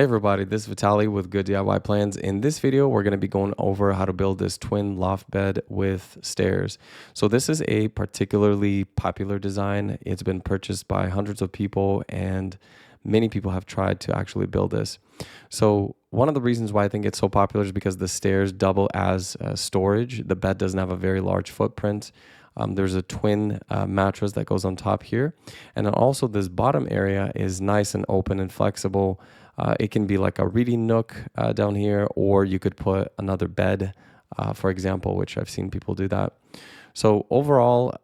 Hey everybody, this is Vitaly with Good DIY Plans. In this video, we're going to be going over how to build this twin loft bed with stairs. So this is a particularly popular design. It's been purchased by hundreds of people and many people have tried to actually build this. So one of the reasons why I think it's so popular is because the stairs double as storage. The bed doesn't have a very large footprint. There's a twin mattress that goes on top here. And then also this bottom area is nice and open and flexible. It can be like a reading nook down here, or you could put another bed, for example, which I've seen people do that. So overall,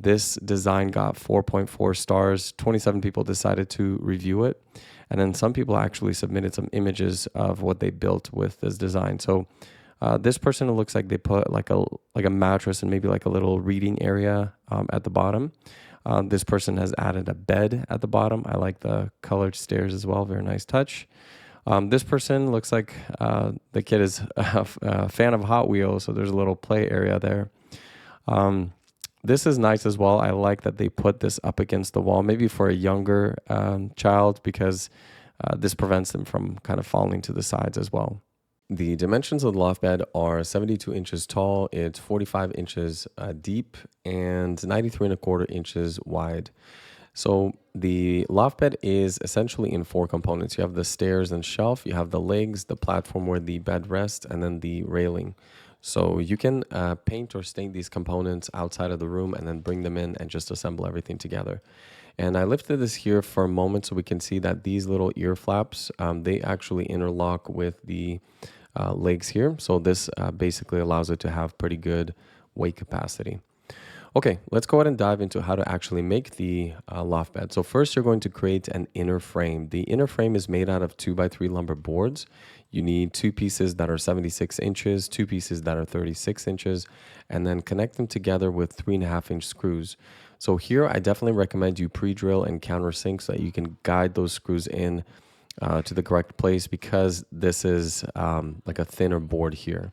this design got 4.4 stars. 27 people decided to review it. And then some people actually submitted some images of what they built with this design. So this person, it looks like they put like a mattress and maybe like a little reading area at the bottom. This person has added a bed at the bottom. I like the colored stairs as well. Very nice touch. This person looks like the kid is a fan of Hot Wheels, so there's a little play area there. This is nice as well. I like that they put this up against the wall, maybe for a younger child, because this prevents them from kind of falling to the sides as well. The dimensions of the loft bed are 72 inches tall, it's 45 inches deep, and 93 1/4 inches wide. So the loft bed is essentially in 4 components. You have the stairs and shelf, you have the legs, the platform where the bed rests, and then the railing. So you can paint or stain these components outside of the room and then bring them in and just assemble everything together. And I lifted this here for a moment so we can see that these little ear flaps, they actually interlock with the legs here. So this basically allows it to have pretty good weight capacity. Okay, let's go ahead and dive into how to actually make the loft bed. So first you're going to create an inner frame. The inner frame is made out of 2x3 lumber boards. You need 2 pieces that are 76 inches, 2 pieces that are 36 inches, and then connect them together with 3.5-inch screws. So here I definitely recommend you pre-drill and countersink so that you can guide those screws in to the correct place, because this is like a thinner board here.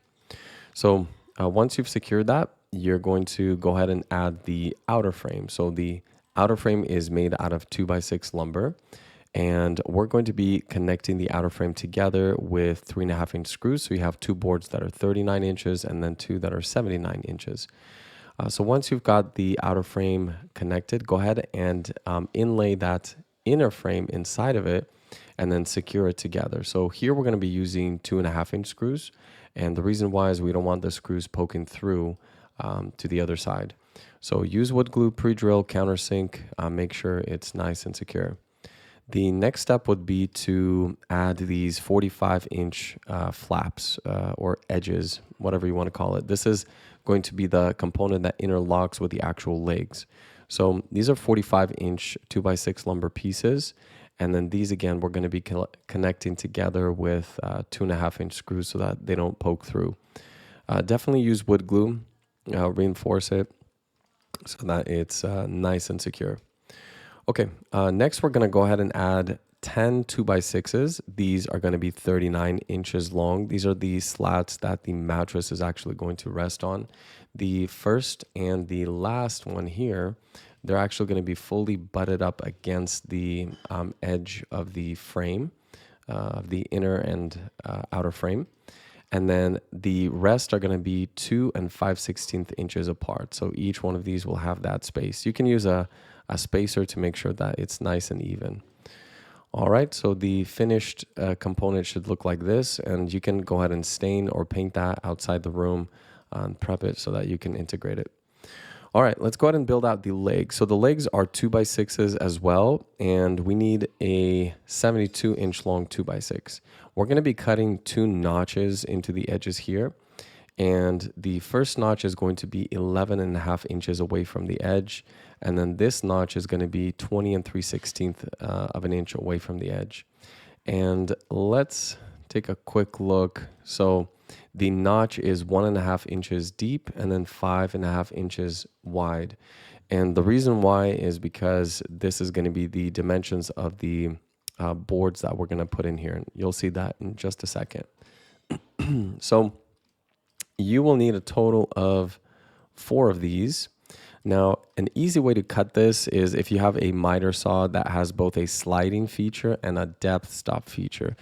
So once you've secured that, you're going to go ahead and add the outer frame. So the outer frame is made out of 2x6 lumber, and we're going to be connecting the outer frame together with 3.5-inch screws. So you have 2 boards that are 39 inches and then 2 that are 79 inches. So once you've got the outer frame connected, go ahead and inlay that inner frame inside of it and then secure it together. So here we're going to be using 2.5-inch screws. And the reason why is we don't want the screws poking through to the other side. So use wood glue, pre-drill, countersink, make sure it's nice and secure. The next step would be to add these 45-inch flaps or edges, whatever you want to call it. This is going to be the component that interlocks with the actual legs. So these are 45-inch 2x6 lumber pieces. And then these, again, we're going to be connecting together with 2.5-inch screws so that they don't poke through. Definitely use wood glue, reinforce it so that it's nice and secure. Okay, next we're going to go ahead and add 10 2x6s. These are going to be 39 inches long. These are the slats that the mattress is actually going to rest on. The first and the last one here, they're actually going to be fully butted up against the edge of the frame, of the inner and outer frame. And then the rest are going to be 2 5/16 inches apart. So each one of these will have that space. You can use a spacer to make sure that it's nice and even. All right, so the finished component should look like this, and you can go ahead and stain or paint that outside the room and prep it so that you can integrate it. All right, let's go ahead and build out the legs. So the legs are 2x6s as well, and we need a 72-inch long 2x6. We're going to be cutting 2 notches into the edges here, and the first notch is going to be 11.5 inches away from the edge, and then this notch is going to be 20 3/16 of an inch away from the edge. And let's take a quick look. So the notch is 1.5 inches deep and then 5.5 inches wide. And the reason why is because this is going to be the dimensions of the boards that we're going to put in here. And you'll see that in just a second. So you will need a total of 4 of these. Now, an easy way to cut this is if you have a miter saw that has both a sliding feature and a depth stop feature,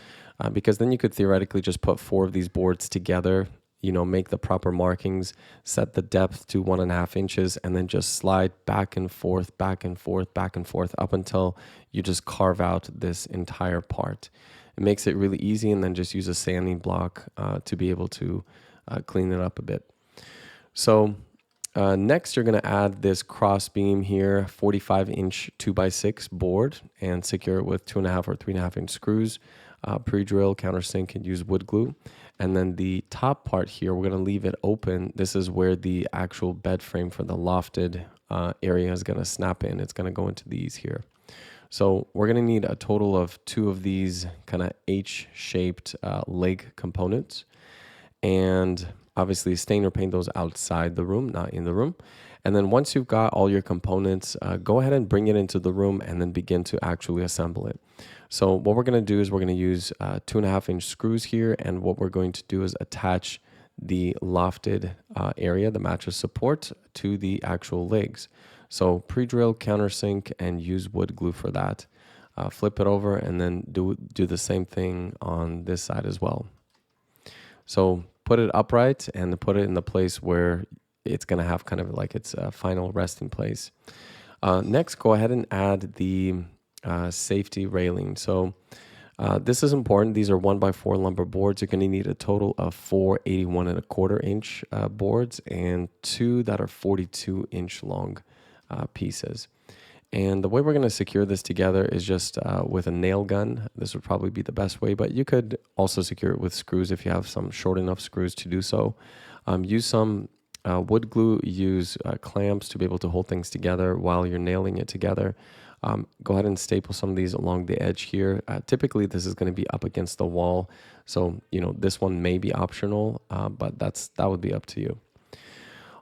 because then you could theoretically just put 4 of these boards together, make the proper markings, set the depth to 1.5 inches, and then just slide back and forth, back and forth, back and forth up until you just carve out this entire part. It makes it really easy, and then just use a sanding block to be able to clean it up a bit. So next, you're going to add this cross beam here, 45-inch 2x6 board, and secure it with 2.5 or 3.5 inch screws. Pre-drill, countersink, and use wood glue. And then the top part here, we're going to leave it open. This is where the actual bed frame for the lofted area is going to snap in. It's going to go into these here. So we're going to need a total of 2 of these kind of H-shaped leg components. And obviously stain or paint those outside the room, not in the room. And then once you've got all your components, go ahead and bring it into the room and then begin to actually assemble it. So what we're going to do is we're going to use 2.5 inch screws here. And what we're going to do is attach the lofted area, the mattress support, to the actual legs. So pre-drill, countersink, and use wood glue for that. Flip it over and then do the same thing on this side as well. So put it upright and put it in the place where it's going to have kind of like its final resting place. Next, go ahead and add the safety railing. So this is important. These are 1x4 lumber boards. You're going to need a total of 4 81.25 inch boards and 2 that are 42-inch long pieces. And the way we're going to secure this together is just with a nail gun. This would probably be the best way, but you could also secure it with screws if you have some short enough screws to do so. Use some wood glue, use clamps to be able to hold things together while you're nailing it together. Go ahead and staple some of these along the edge here. Typically, this is going to be up against the wall. So, this one may be optional, but that would be up to you.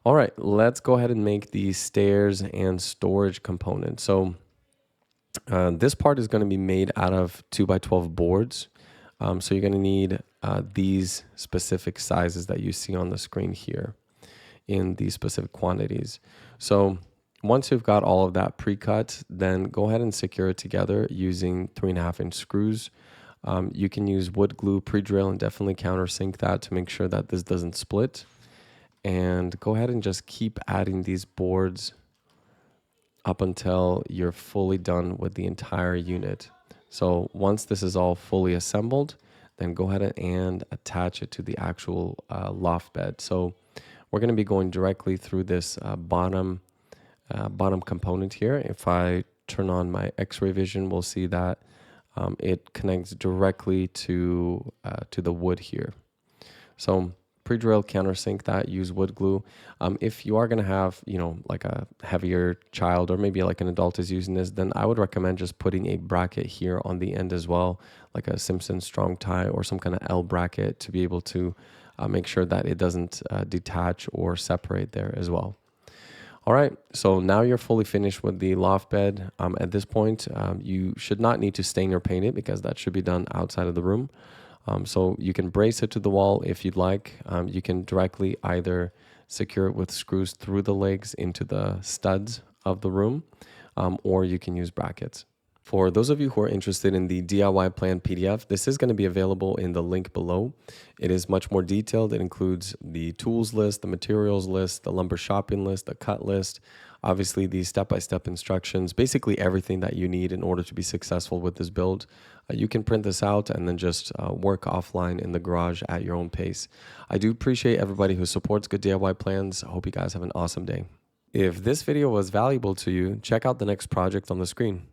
All right, let's go ahead and make the stairs and storage component. So this part is going to be made out of 2x12 boards. So you're going to need these specific sizes that you see on the screen here in these specific quantities. So once you've got all of that pre-cut, then go ahead and secure it together using 3.5 inch screws. You can use wood glue, pre-drill, and definitely countersink that to make sure that this doesn't split. And go ahead and just keep adding these boards up until you're fully done with the entire unit. So once this is all fully assembled, then go ahead and attach it to the actual loft bed. So we're going to be going directly through this bottom component here. If I turn on my X-ray vision, we'll see that it connects directly to the wood here. So pre-drill, countersink that, use wood glue. If you are going to have, like a heavier child or maybe like an adult is using this, then I would recommend just putting a bracket here on the end as well, like a Simpson strong tie or some kind of L bracket to be able to make sure that it doesn't detach or separate there as well. All right, so now you're fully finished with the loft bed. At this point, you should not need to stain or paint it because that should be done outside of the room. So you can brace it to the wall if you'd like. You can directly either secure it with screws through the legs into the studs of the room, or you can use brackets. For those of you who are interested in the DIY plan PDF, this is going to be available in the link below. It is much more detailed. It includes the tools list, the materials list, the lumber shopping list, the cut list, obviously the step-by-step instructions, basically everything that you need in order to be successful with this build. You can print this out and then just work offline in the garage at your own pace. I do appreciate everybody who supports good DIY plans. I hope you guys have an awesome day. If this video was valuable to you, check out the next project on the screen.